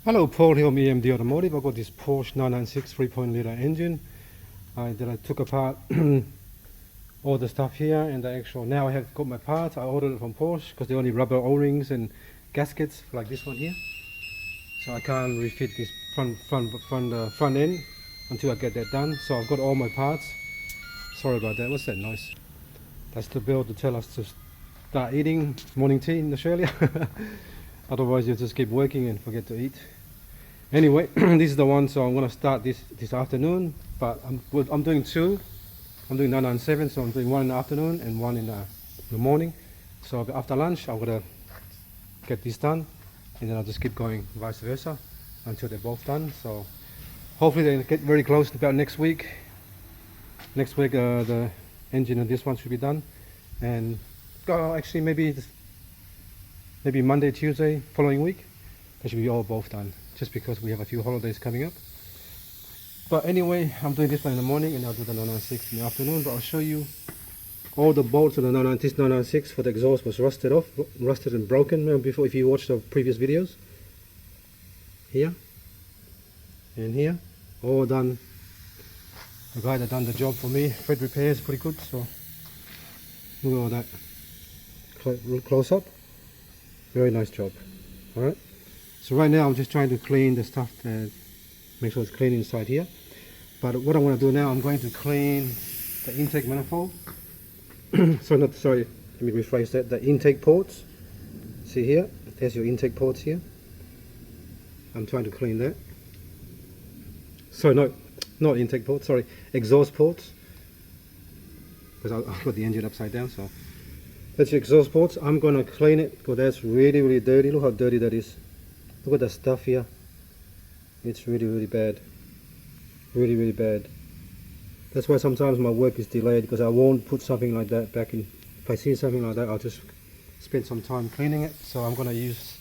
Hello, Paul here from EMD Automotive. I've got this Porsche 996 3.0 engine that I took apart all the stuff here, and now I have got my parts. I ordered it from Porsche because they only rubber O-rings and gaskets like this one here, so I can't refit this front end until I get that done. So I've got all my parts. Sorry about that. What's that noise? That's the bell to tell us to start eating morning tea in Australia. Otherwise you just keep working and forget to eat. Anyway, this is the one, so I'm going to start this afternoon, but I'm doing two. I'm doing 997, so I'm doing one in the afternoon and one in the morning. So after lunch I'm going to get this done, and then I'll just keep going vice versa until they're both done. So hopefully they get very close about next week. Next week the engine of this one should be done, and actually maybe Monday, Tuesday following week they should be both done, just because we have a few holidays coming up. But anyway, I'm doing this one in the morning and I'll do the 996 in the afternoon. But I'll show you all the bolts of the 996 for the exhaust was rusted and broken. Remember before, if you watched the previous videos, here and here, all done. The guy that done the job for me, Fred Repairs, pretty good. So look at all that, close up, very nice job. All right. So right now I'm just trying to clean the stuff, make sure it's clean inside here. But what I'm going to do now, I'm going to clean the intake manifold. Let me rephrase that. The intake ports. See here, there's your intake ports here. I'm trying to clean that. Sorry, no, not intake ports. Sorry, exhaust ports. Because I've got the engine upside down. So that's your exhaust ports. I'm going to clean it because that's really, really dirty. Look how dirty that is. Look at the stuff here. It's really, really bad. Really, really bad. That's why sometimes my work is delayed, because I won't put something like that back in. If I see something like that, I'll just spend some time cleaning it. So I'm going to use,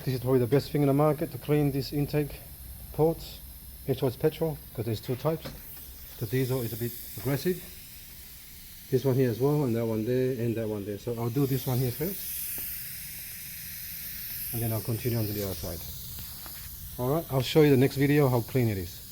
this is probably the best thing in the market to clean these intake ports. Make sure it's petrol, because there's two types. The diesel is a bit aggressive. This one here as well, and that one there, and that one there. So I'll do this one here first, and then I'll continue on to the other side. Alright, I'll show you the next video how clean it is.